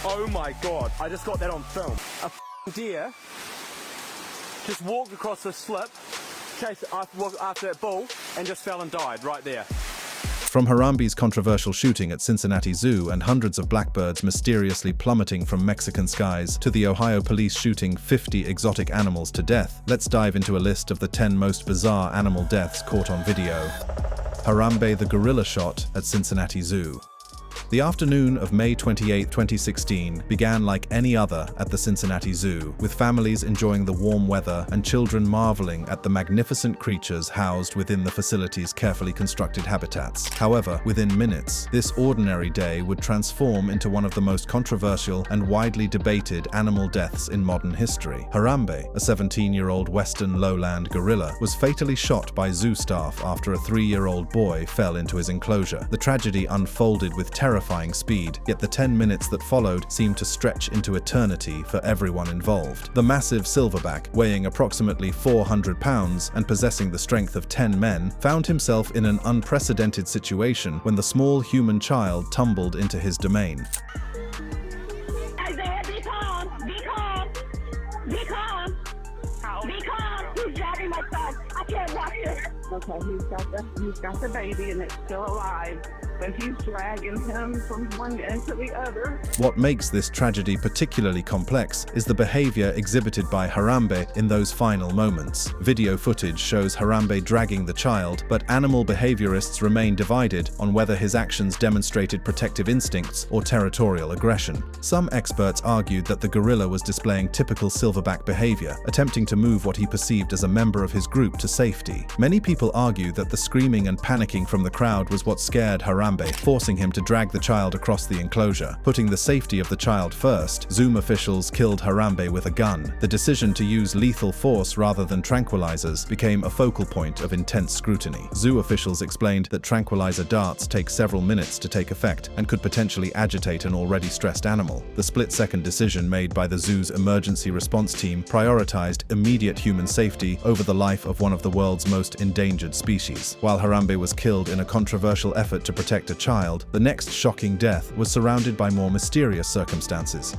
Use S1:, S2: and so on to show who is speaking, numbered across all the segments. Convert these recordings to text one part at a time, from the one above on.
S1: Oh my God, I just got that on film. A deer just walked across the slip, chased after that bull, and just fell and died right there.
S2: From Harambe's controversial shooting at Cincinnati Zoo and hundreds of blackbirds mysteriously plummeting from Mexican skies to the Ohio police shooting 50 exotic animals to death, let's dive into a list of the 10 most bizarre animal deaths caught on video. Harambe the gorilla shot at Cincinnati Zoo. The afternoon of May 28, 2016 began like any other at the Cincinnati Zoo, with families enjoying the warm weather and children marveling at the magnificent creatures housed within the facility's carefully constructed habitats. However, within minutes, this ordinary day would transform into one of the most controversial and widely debated animal deaths in modern history. Harambe, a 17-year-old western lowland gorilla, was fatally shot by zoo staff after a 3-year-old boy fell into his enclosure. The tragedy unfolded with terrifying speed, yet the 10 minutes that followed seemed to stretch into eternity for everyone involved. The massive silverback, weighing approximately 400 pounds and possessing the strength of 10 men, found himself in an unprecedented situation when the small human child tumbled into his domain.
S3: Isaiah, be calm! Be calm! Be calm! Be calm! He's grabbing my son! I can't watch it! Okay, he's got the baby and it's still alive. But he's dragging him from one end to the other.
S2: What makes this tragedy particularly complex is the behavior exhibited by Harambe in those final moments. Video footage shows Harambe dragging the child, but animal behaviorists remain divided on whether his actions demonstrated protective instincts or territorial aggression. Some experts argued that the gorilla was displaying typical silverback behavior, attempting to move what he perceived as a member of his group to safety. Many people argue that the screaming and panicking from the crowd was what scared Harambe, forcing him to drag the child across the enclosure. Putting the safety of the child first, Zoom officials killed Harambe with a gun. The decision to use lethal force rather than tranquilizers became a focal point of intense scrutiny. Zoo officials explained that tranquilizer darts take several minutes to take effect and could potentially agitate an already stressed animal. The split-second decision made by the zoo's emergency response team prioritized immediate human safety over the life of one of the world's most endangered species. While Harambe was killed in a controversial effort to protect a child, the next shocking death was surrounded by more mysterious circumstances.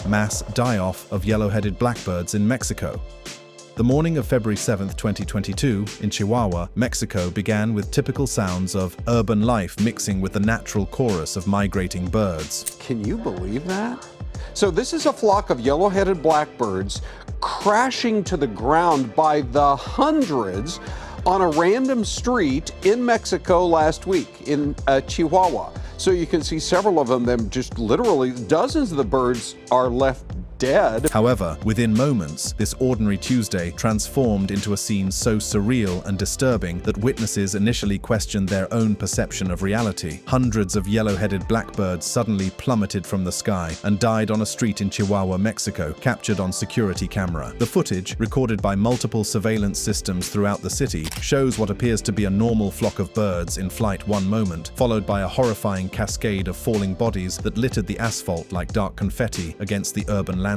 S2: Mass die-off of yellow-headed blackbirds in Mexico. The morning of February 7, 2022, in Chihuahua, Mexico began with typical sounds of urban life mixing with the natural chorus of migrating birds.
S4: Can you believe that? So this is a flock of yellow-headed blackbirds crashing to the ground by the hundreds on a random street in Mexico last week in Chihuahua. So you can see several of them just literally dozens of the birds are left dead.
S2: However, within moments, this ordinary Tuesday transformed into a scene so surreal and disturbing that witnesses initially questioned their own perception of reality. Hundreds of yellow-headed blackbirds suddenly plummeted from the sky and died on a street in Chihuahua, Mexico, captured on security camera. The footage, recorded by multiple surveillance systems throughout the city, shows what appears to be a normal flock of birds in flight one moment, followed by a horrifying cascade of falling bodies that littered the asphalt like dark confetti against the urban landscape.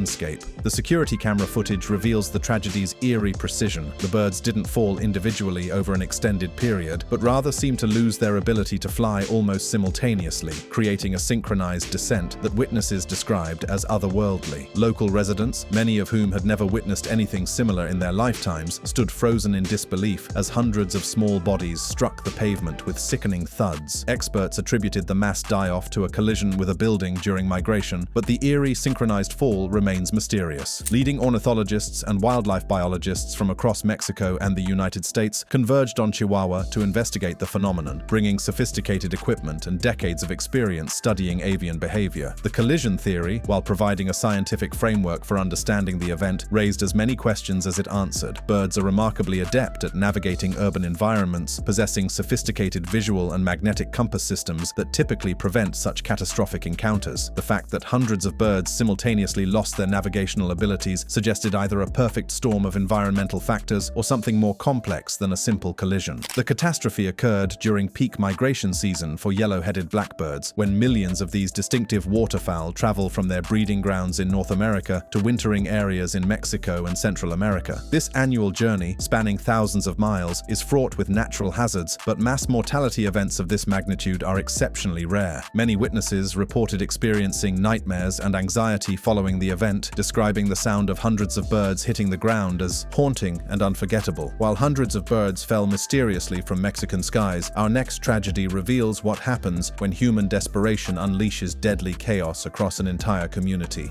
S2: The security camera footage reveals the tragedy's eerie precision. The birds didn't fall individually over an extended period, but rather seemed to lose their ability to fly almost simultaneously, creating a synchronized descent that witnesses described as otherworldly. Local residents, many of whom had never witnessed anything similar in their lifetimes, stood frozen in disbelief as hundreds of small bodies struck the pavement with sickening thuds. Experts attributed the mass die-off to a collision with a building during migration, but the eerie synchronized fall remains mysterious. Leading ornithologists and wildlife biologists from across Mexico and the United States converged on Chihuahua to investigate the phenomenon, bringing sophisticated equipment and decades of experience studying avian behavior. The collision theory, while providing a scientific framework for understanding the event, raised as many questions as it answered. Birds are remarkably adept at navigating urban environments, possessing sophisticated visual and magnetic compass systems that typically prevent such catastrophic encounters. The fact that hundreds of birds simultaneously lost their navigational abilities suggested either a perfect storm of environmental factors or something more complex than a simple collision. The catastrophe occurred during peak migration season for yellow-headed blackbirds, when millions of these distinctive waterfowl travel from their breeding grounds in North America to wintering areas in Mexico and Central America. This annual journey, spanning thousands of miles, is fraught with natural hazards, but mass mortality events of this magnitude are exceptionally rare. Many witnesses reported experiencing nightmares and anxiety following the event, describing the sound of hundreds of birds hitting the ground as haunting and unforgettable. While hundreds of birds fell mysteriously from Mexican skies, our next tragedy reveals what happens when human desperation unleashes deadly chaos across an entire community.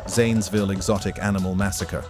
S2: Zanesville Exotic Animal Massacre.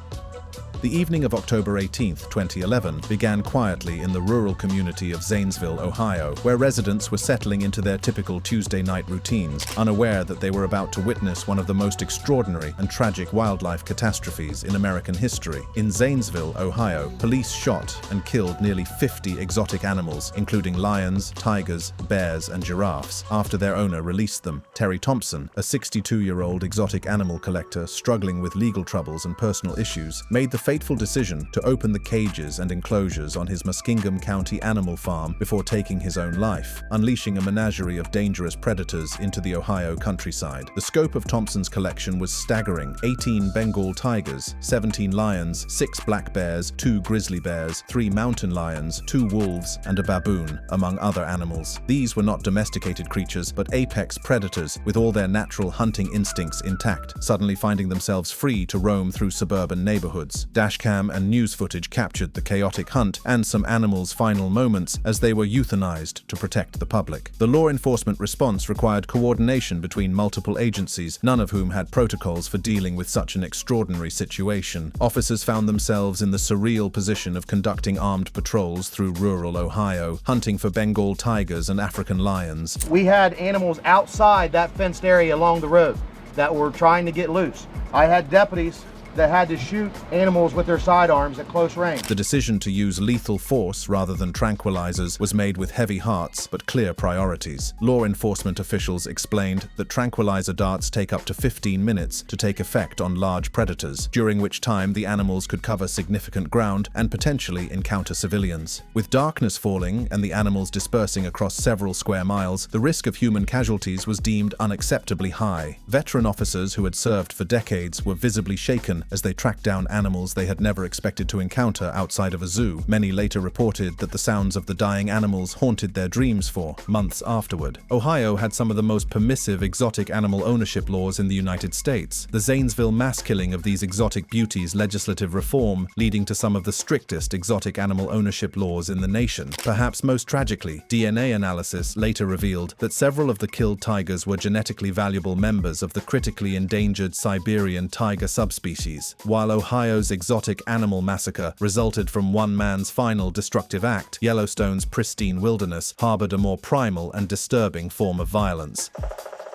S2: The evening of October 18, 2011, began quietly in the rural community of Zanesville, Ohio, where residents were settling into their typical Tuesday night routines, unaware that they were about to witness one of the most extraordinary and tragic wildlife catastrophes in American history. In Zanesville, Ohio, police shot and killed nearly 50 exotic animals, including lions, tigers, bears, and giraffes, after their owner released them. Terry Thompson, a 62-year-old exotic animal collector struggling with legal troubles and personal issues, made the fateful decision to open the cages and enclosures on his Muskingum County animal farm before taking his own life, unleashing a menagerie of dangerous predators into the Ohio countryside. The scope of Thompson's collection was staggering: 18 Bengal tigers, 17 lions, 6 black bears, 2 grizzly bears, 3 mountain lions, 2 wolves, and a baboon, among other animals. These were not domesticated creatures, but apex predators with all their natural hunting instincts intact, suddenly finding themselves free to roam through suburban neighborhoods. Dashcam and news footage captured the chaotic hunt and some animals' final moments as they were euthanized to protect the public. The law enforcement response required coordination between multiple agencies, none of whom had protocols for dealing with such an extraordinary situation. Officers found themselves in the surreal position of conducting armed patrols through rural Ohio, hunting for Bengal tigers and African lions.
S5: We had animals outside that fenced area along the road that were trying to get loose. I had deputies that had to shoot animals with their sidearms at close range.
S2: The decision to use lethal force rather than tranquilizers was made with heavy hearts but clear priorities. Law enforcement officials explained that tranquilizer darts take up to 15 minutes to take effect on large predators, during which time the animals could cover significant ground and potentially encounter civilians. With darkness falling and the animals dispersing across several square miles, the risk of human casualties was deemed unacceptably high. Veteran officers who had served for decades were visibly shaken as they tracked down animals they had never expected to encounter outside of a zoo. Many later reported that the sounds of the dying animals haunted their dreams for months afterward. Ohio had some of the most permissive exotic animal ownership laws in the United States. The Zanesville mass killing of these exotic beauties legislative reform, leading to some of the strictest exotic animal ownership laws in the nation. Perhaps most tragically, DNA analysis later revealed that several of the killed tigers were genetically valuable members of the critically endangered Siberian tiger subspecies. While Ohio's exotic animal massacre resulted from one man's final destructive act, Yellowstone's pristine wilderness harbored a more primal and disturbing form of violence.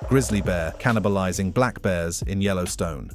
S2: Grizzly bear cannibalizing black bears in Yellowstone.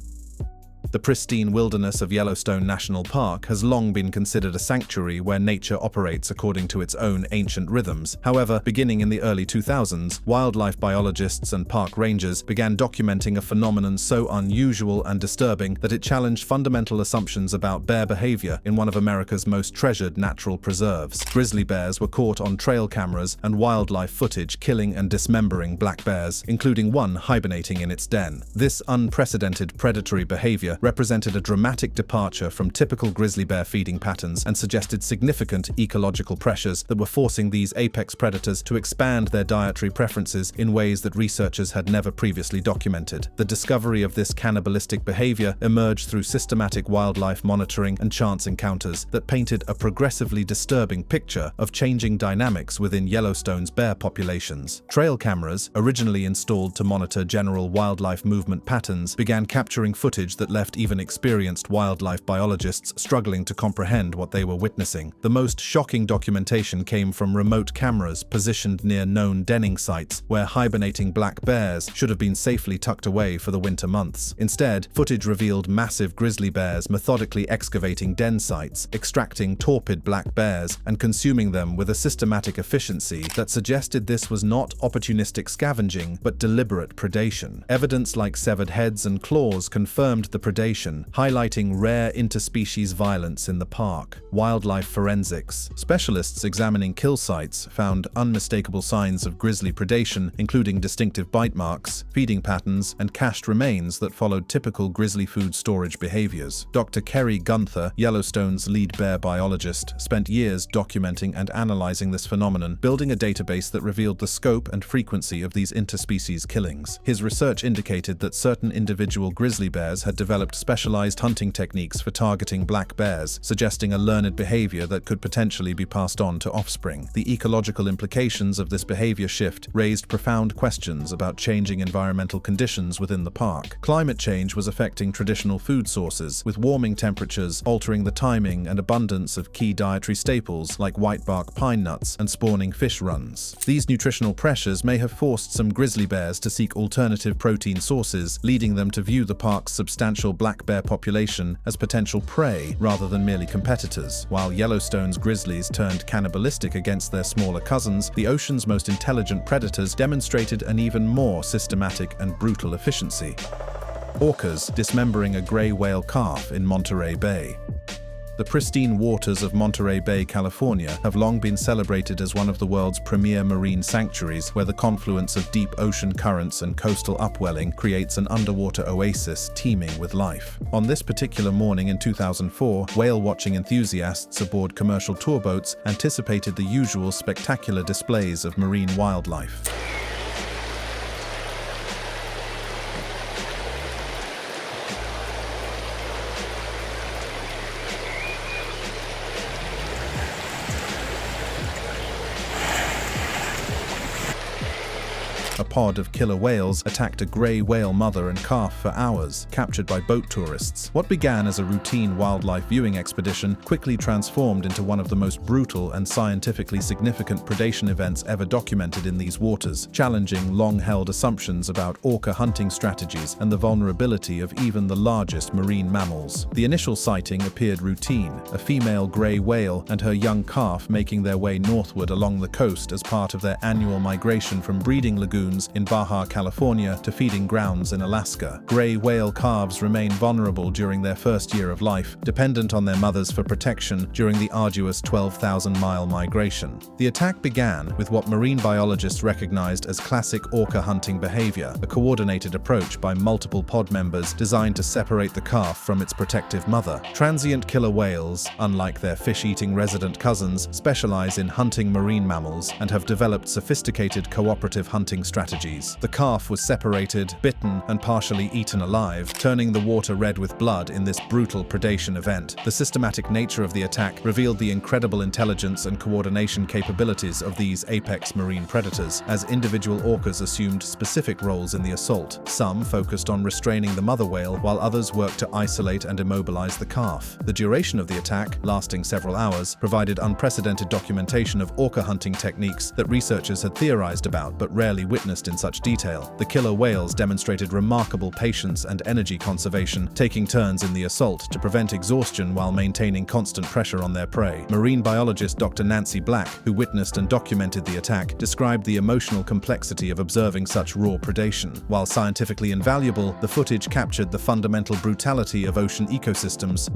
S2: The pristine wilderness of Yellowstone National Park has long been considered a sanctuary where nature operates according to its own ancient rhythms. However, beginning in the early 2000s, wildlife biologists and park rangers began documenting a phenomenon so unusual and disturbing that it challenged fundamental assumptions about bear behavior in one of America's most treasured natural preserves. Grizzly bears were caught on trail cameras and wildlife footage killing and dismembering black bears, including one hibernating in its den. This unprecedented predatory behavior represented a dramatic departure from typical grizzly bear feeding patterns and suggested significant ecological pressures that were forcing these apex predators to expand their dietary preferences in ways that researchers had never previously documented. The discovery of this cannibalistic behavior emerged through systematic wildlife monitoring and chance encounters that painted a progressively disturbing picture of changing dynamics within Yellowstone's bear populations. Trail cameras, originally installed to monitor general wildlife movement patterns, began capturing footage that left left even experienced wildlife biologists struggling to comprehend what they were witnessing. The most shocking documentation came from remote cameras positioned near known denning sites where hibernating black bears should have been safely tucked away for the winter months. Instead, footage revealed massive grizzly bears methodically excavating den sites, extracting torpid black bears, and consuming them with a systematic efficiency that suggested this was not opportunistic scavenging, but deliberate predation. Evidence like severed heads and claws confirmed the predation, highlighting rare interspecies violence in the park. Wildlife forensics. Specialists examining kill sites found unmistakable signs of grizzly predation, including distinctive bite marks, feeding patterns, and cached remains that followed typical grizzly food storage behaviors. Dr. Kerry Gunther, Yellowstone's lead bear biologist, spent years documenting and analyzing this phenomenon, building a database that revealed the scope and frequency of these interspecies killings. His research indicated that certain individual grizzly bears had developed specialized hunting techniques for targeting black bears, suggesting a learned behavior that could potentially be passed on to offspring. The ecological implications of this behavior shift raised profound questions about changing environmental conditions within the park. Climate change was affecting traditional food sources, with warming temperatures altering the timing and abundance of key dietary staples like whitebark pine nuts and spawning fish runs. These nutritional pressures may have forced some grizzly bears to seek alternative protein sources, leading them to view the park's substantial black bear population as potential prey rather than merely competitors. While Yellowstone's grizzlies turned cannibalistic against their smaller cousins, the ocean's most intelligent predators demonstrated an even more systematic and brutal efficiency. Orcas dismembering a gray whale calf in Monterey Bay. The pristine waters of Monterey Bay, California, have long been celebrated as one of the world's premier marine sanctuaries, where the confluence of deep ocean currents and coastal upwelling creates an underwater oasis teeming with life. On this particular morning in 2004, whale-watching enthusiasts aboard commercial tour boats anticipated the usual spectacular displays of marine wildlife. A pod of killer whales attacked a gray whale mother and calf for hours, captured by boat tourists. What began as a routine wildlife viewing expedition quickly transformed into one of the most brutal and scientifically significant predation events ever documented in these waters, challenging long-held assumptions about orca hunting strategies and the vulnerability of even the largest marine mammals. The initial sighting appeared routine, a female gray whale and her young calf making their way northward along the coast as part of their annual migration from breeding lagoons in Baja California to feeding grounds in Alaska. Gray whale calves remain vulnerable during their first year of life, dependent on their mothers for protection during the arduous 12,000-mile migration. The attack began with what marine biologists recognized as classic orca hunting behavior, a coordinated approach by multiple pod members designed to separate the calf from its protective mother. Transient killer whales, unlike their fish-eating resident cousins, specialize in hunting marine mammals and have developed sophisticated cooperative hunting strategies. The calf was separated, bitten, and partially eaten alive, turning the water red with blood in this brutal predation event. The systematic nature of the attack revealed the incredible intelligence and coordination capabilities of these apex marine predators, as individual orcas assumed specific roles in the assault. Some focused on restraining the mother whale, while others worked to isolate and immobilize the calf. The duration of the attack, lasting several hours, provided unprecedented documentation of orca hunting techniques that researchers had theorized about but rarely witnessed in such detail. The killer whales demonstrated remarkable patience and energy conservation, taking turns in the assault to prevent exhaustion while maintaining constant pressure on their prey. Marine biologist Dr. Nancy Black, who witnessed and documented the attack, described the emotional complexity of observing such raw predation. While scientifically invaluable, the footage captured the fundamental brutality of ocean ecosystems.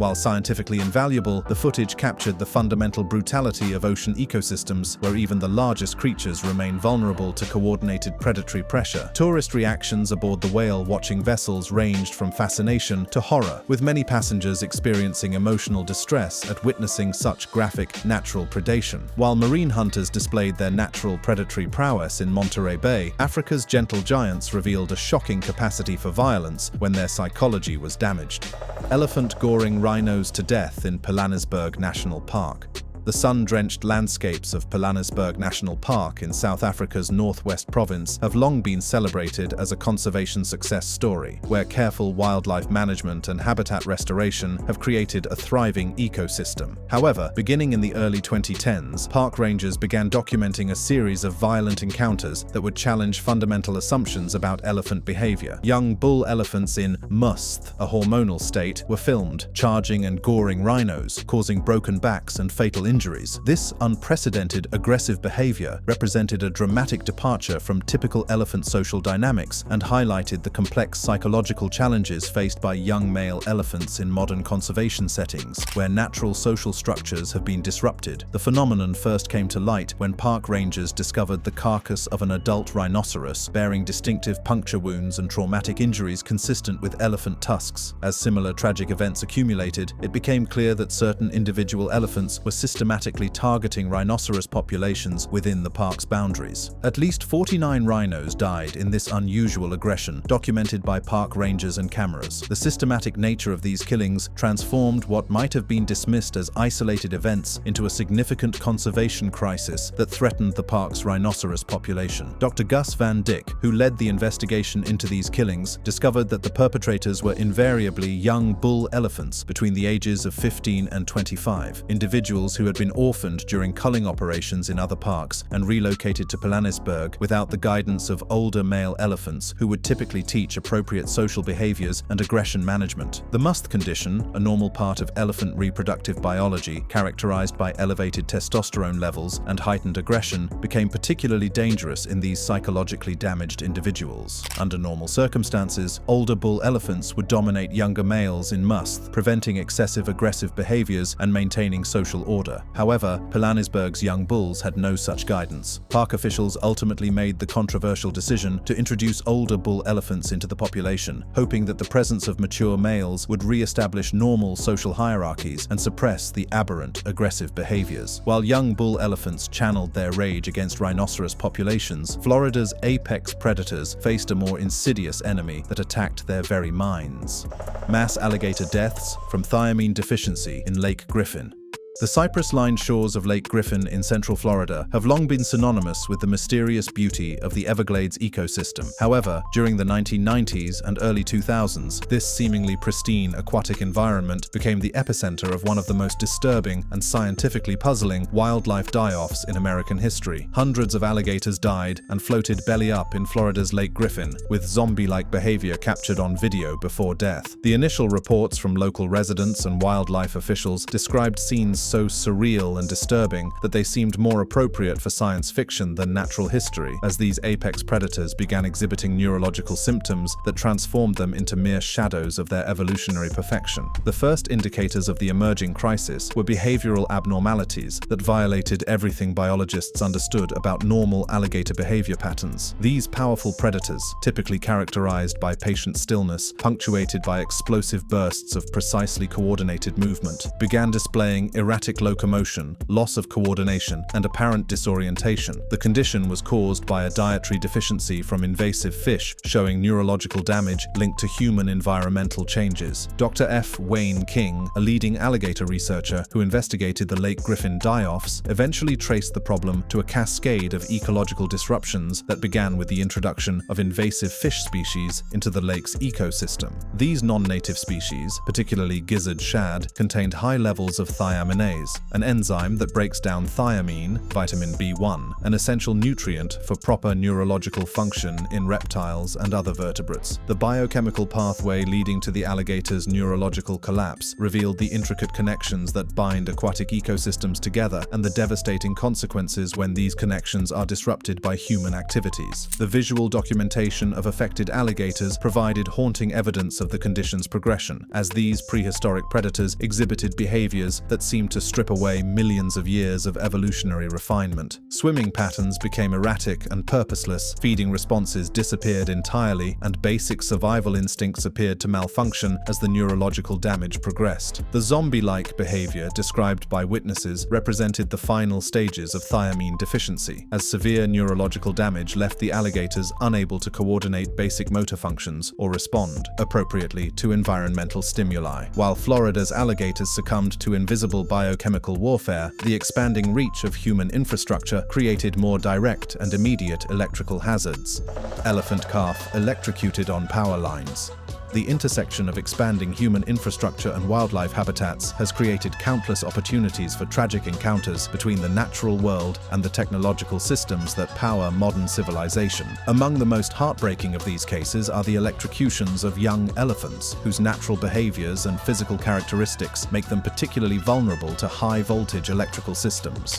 S2: Where even the largest creatures remain vulnerable to coordinated predatory pressure. Tourist reactions aboard the whale-watching vessels ranged from fascination to horror, with many passengers experiencing emotional distress at witnessing such graphic, natural predation. While marine hunters displayed their natural predatory prowess in Monterey Bay, Africa's gentle giants revealed a shocking capacity for violence when their psychology was damaged. Elephant goring rhinos to death in Pilanesberg National Park. The sun-drenched landscapes of Pilanesberg National Park in South Africa's northwest province have long been celebrated as a conservation success story, where careful wildlife management and habitat restoration have created a thriving ecosystem. However, beginning in the early 2010s, park rangers began documenting a series of violent encounters that would challenge fundamental assumptions about elephant behavior. Young bull elephants in musth, a hormonal state, were filmed, charging and goring rhinos, causing broken backs and fatal injuries. This unprecedented aggressive behavior represented a dramatic departure from typical elephant social dynamics and highlighted the complex psychological challenges faced by young male elephants in modern conservation settings, where natural social structures have been disrupted. The phenomenon first came to light when park rangers discovered the carcass of an adult rhinoceros bearing distinctive puncture wounds and traumatic injuries consistent with elephant tusks. As similar tragic events accumulated, it became clear that certain individual elephants were systematically targeting rhinoceros populations within the park's boundaries. At least 49 rhinos died in this unusual aggression, documented by park rangers and cameras. The systematic nature of these killings transformed what might have been dismissed as isolated events into a significant conservation crisis that threatened the park's rhinoceros population. Dr. Gus Van Dyck, who led the investigation into these killings, discovered that the perpetrators were invariably young bull elephants between the ages of 15 and 25, individuals who had been orphaned during culling operations in other parks and relocated to Pilanesberg without the guidance of older male elephants who would typically teach appropriate social behaviors and aggression management. The musth condition, a normal part of elephant reproductive biology characterized by elevated testosterone levels and heightened aggression, became particularly dangerous in these psychologically damaged individuals. Under normal circumstances, older bull elephants would dominate younger males in musth, preventing excessive aggressive behaviors and maintaining social order. However, Pilanesberg's young bulls had no such guidance. Park officials ultimately made the controversial decision to introduce older bull elephants into the population, hoping that the presence of mature males would re-establish normal social hierarchies and suppress the aberrant, aggressive behaviors. While young bull elephants channeled their rage against rhinoceros populations, Florida's apex predators faced a more insidious enemy that attacked their very minds. Mass alligator deaths from thiamine deficiency in Lake Griffin. The cypress-lined shores of Lake Griffin in central Florida have long been synonymous with the mysterious beauty of the Everglades ecosystem. However, during the 1990s and early 2000s, this seemingly pristine aquatic environment became the epicenter of one of the most disturbing and scientifically puzzling wildlife die-offs in American history. Hundreds of alligators died and floated belly up in Florida's Lake Griffin, with zombie-like behavior captured on video before death. The initial reports from local residents and wildlife officials described scenes so surreal and disturbing that they seemed more appropriate for science fiction than natural history, as these apex predators began exhibiting neurological symptoms that transformed them into mere shadows of their evolutionary perfection. The first indicators of the emerging crisis were behavioral abnormalities that violated everything biologists understood about normal alligator behavior patterns. These powerful predators, typically characterized by patient stillness, punctuated by explosive bursts of precisely coordinated movement, began displaying erratic locomotion, loss of coordination, and apparent disorientation. The condition was caused by a dietary deficiency from invasive fish, showing neurological damage linked to human environmental changes. Dr. F. Wayne King, a leading alligator researcher who investigated the Lake Griffin die-offs, eventually traced the problem to a cascade of ecological disruptions that began with the introduction of invasive fish species into the lake's ecosystem. These non-native species, particularly gizzard shad, contained high levels of thiaminase, an enzyme that breaks down thiamine, vitamin B1, an essential nutrient for proper neurological function in reptiles and other vertebrates. The biochemical pathway leading to the alligator's neurological collapse revealed the intricate connections that bind aquatic ecosystems together and the devastating consequences when these connections are disrupted by human activities. The visual documentation of affected alligators provided haunting evidence of the condition's progression, as these prehistoric predators exhibited behaviors that seemed to strip away millions of years of evolutionary refinement. Swimming patterns became erratic and purposeless, feeding responses disappeared entirely, and basic survival instincts appeared to malfunction as the neurological damage progressed. The zombie-like behavior described by witnesses represented the final stages of thiamine deficiency, as severe neurological damage left the alligators unable to coordinate basic motor functions or respond appropriately to environmental stimuli. While Florida's alligators succumbed to invisible biological biochemical warfare, the expanding reach of human infrastructure created more direct and immediate electrical hazards. Elephant calf electrocuted on power lines. The intersection of expanding human infrastructure and wildlife habitats has created countless opportunities for tragic encounters between the natural world and the technological systems that power modern civilization. Among the most heartbreaking of these cases are the electrocutions of young elephants, whose natural behaviors and physical characteristics make them particularly vulnerable to high-voltage electrical systems.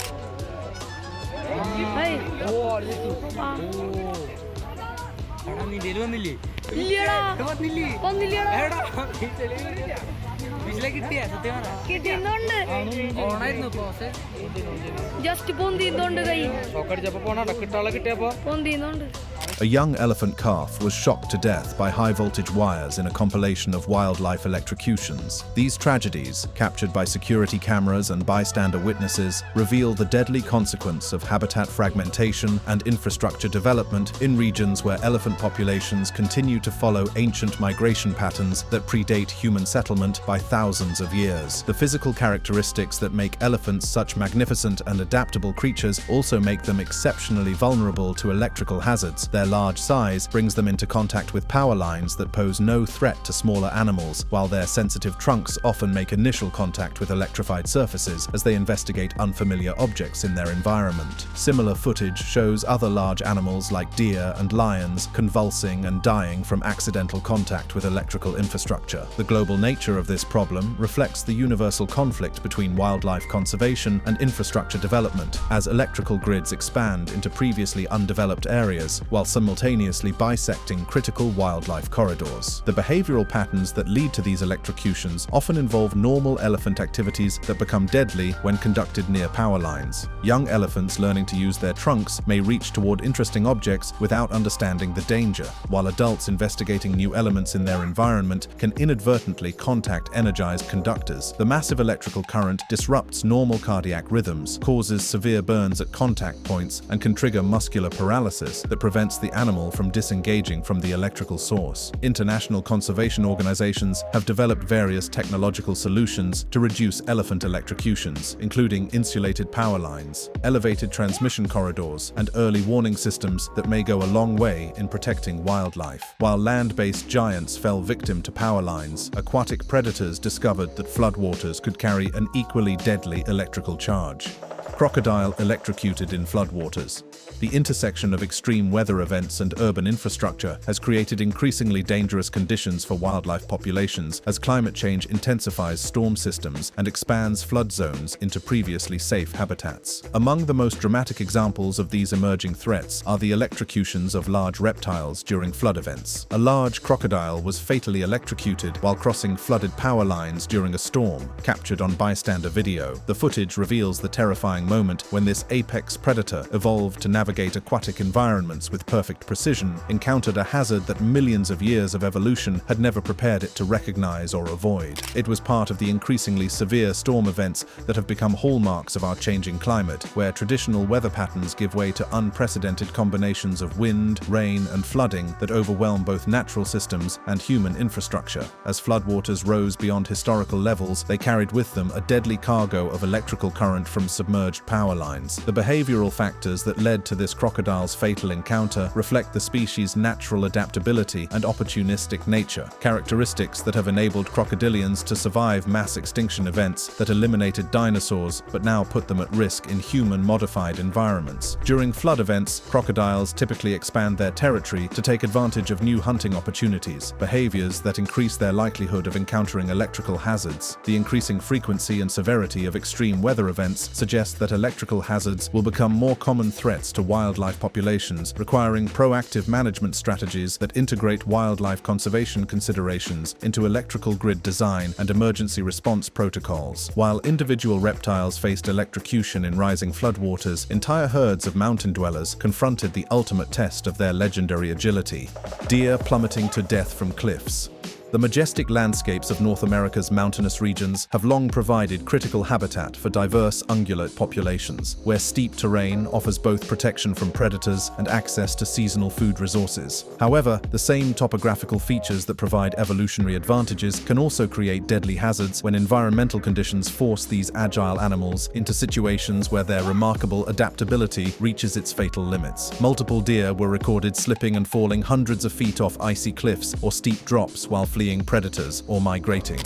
S2: A young elephant calf was shocked to death by high-voltage wires in a compilation of wildlife electrocutions. These tragedies, captured by security cameras and bystander witnesses, reveal the deadly consequence of habitat fragmentation and infrastructure development in regions where elephant populations continue to follow ancient migration patterns that predate human settlement by thousands of years. The physical characteristics that make elephants such magnificent and adaptable creatures also make them exceptionally vulnerable to electrical hazards. Their large size brings them into contact with power lines that pose no threat to smaller animals, while their sensitive trunks often make initial contact with electrified surfaces as they investigate unfamiliar objects in their environment. Similar footage shows other large animals like deer and lions convulsing and dying from accidental contact with electrical infrastructure. The global nature of this problem reflects the universal conflict between wildlife conservation and infrastructure development, as electrical grids expand into previously undeveloped areas, while simultaneously bisecting critical wildlife corridors. The behavioral patterns that lead to these electrocutions often involve normal elephant activities that become deadly when conducted near power lines. Young elephants learning to use their trunks may reach toward interesting objects without understanding the danger, while adults investigating new elements in their environment can inadvertently contact energized conductors. The massive electrical current disrupts normal cardiac rhythms, causes severe burns at contact points, and can trigger muscular paralysis that prevents the animal from disengaging from the electrical source. International conservation organizations have developed various technological solutions to reduce elephant electrocutions, including insulated power lines, elevated transmission corridors, and early warning systems that may go a long way in protecting wildlife. While land-based giants fell victim to power lines, aquatic predators discovered that floodwaters could carry an equally deadly electrical charge. Crocodile electrocuted in floodwaters. The intersection of extreme weather events and urban infrastructure has created increasingly dangerous conditions for wildlife populations as climate change intensifies storm systems and expands flood zones into previously safe habitats. Among the most dramatic examples of these emerging threats are the electrocutions of large reptiles during flood events. A large crocodile was fatally electrocuted while crossing flooded power lines during a storm, captured on bystander video. The footage reveals the terrifying moment when this apex predator evolved to navigate aquatic environments with perfect precision, encountered a hazard that millions of years of evolution had never prepared it to recognize or avoid. It was part of the increasingly severe storm events that have become hallmarks of our changing climate, where traditional weather patterns give way to unprecedented combinations of wind, rain, and flooding that overwhelm both natural systems and human infrastructure. As floodwaters rose beyond historical levels, they carried with them a deadly cargo of electrical current from submerged power lines. The behavioral factors that led to this crocodile's fatal encounter reflect the species' natural adaptability and opportunistic nature, characteristics that have enabled crocodilians to survive mass extinction events that eliminated dinosaurs but now put them at risk in human-modified environments. During flood events, crocodiles typically expand their territory to take advantage of new hunting opportunities, behaviors that increase their likelihood of encountering electrical hazards. The increasing frequency and severity of extreme weather events suggest that electrical hazards will become more common threats to wildlife populations, requiring proactive management strategies that integrate wildlife conservation considerations into electrical grid design and emergency response protocols. While individual reptiles faced electrocution in rising floodwaters, entire herds of mountain dwellers confronted the ultimate test of their legendary agility: deer plummeting to death from cliffs. The majestic landscapes of North America's mountainous regions have long provided critical habitat for diverse ungulate populations, where steep terrain offers both protection from predators and access to seasonal food resources. However, the same topographical features that provide evolutionary advantages can also create deadly hazards when environmental conditions force these agile animals into situations where their remarkable adaptability reaches its fatal limits. Multiple deer were recorded slipping and falling hundreds of feet off icy cliffs or steep drops while fleeing predators or migrating.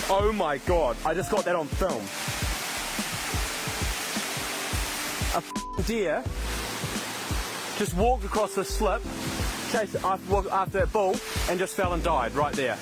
S1: Oh my god, I just got that on film. A deer just walked across the slip, chased after that bull, and just fell and died right there.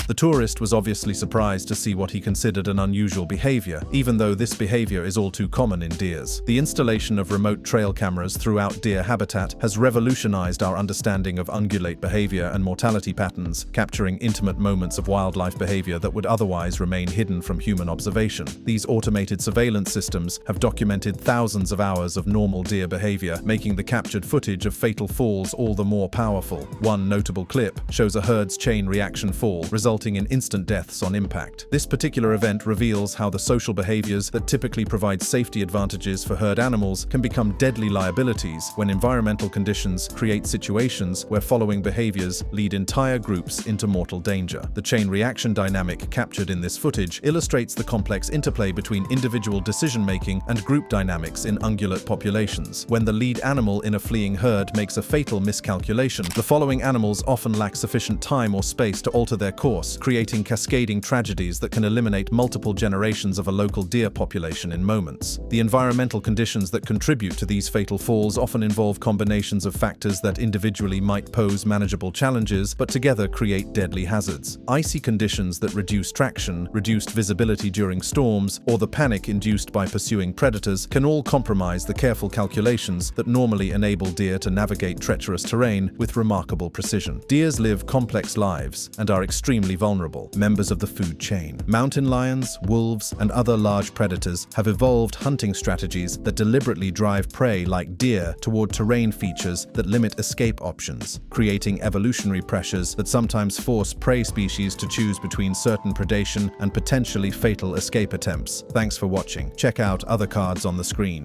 S2: The tourist was obviously surprised to see what he considered an unusual behavior, even though this behavior is all too common in deers. The installation of remote trail cameras throughout deer habitat has revolutionized our understanding of ungulate behavior and mortality patterns, capturing intimate moments of wildlife behavior that would otherwise remain hidden from human observation. These automated surveillance systems have documented thousands of hours of normal deer behavior, making the captured footage of fatal falls all the more powerful. One notable clip shows a herd's chain reaction fall, resulting in instant deaths on impact. This particular event reveals how the social behaviors that typically provide safety advantages for herd animals can become deadly liabilities when environmental conditions create situations where following behaviors lead entire groups into mortal danger. The chain reaction dynamic captured in this footage illustrates the complex interplay between individual decision-making and group dynamics in ungulate populations. When the lead animal in a fleeing herd makes a fatal miscalculation, the following animals often lack sufficient time or space to alter their course, creating cascading tragedies that can eliminate multiple generations of a local deer population in moments. The environmental conditions that contribute to these fatal falls often involve combinations of factors that individually might pose manageable challenges, but together create deadly hazards. Icy conditions that reduce traction, reduced visibility during storms, or the panic induced by pursuing predators can all compromise the careful calculations that normally enable deer to navigate treacherous terrain with remarkable precision. Deers live complex lives and are extremely vulnerable members of the food chain. Mountain lions, wolves, and other large predators have evolved hunting strategies that deliberately drive prey like deer toward terrain features that limit escape options, creating evolutionary pressures that sometimes force prey species to choose between certain predation and potentially fatal escape attempts. Thanks for watching. Check out other cards on the screen.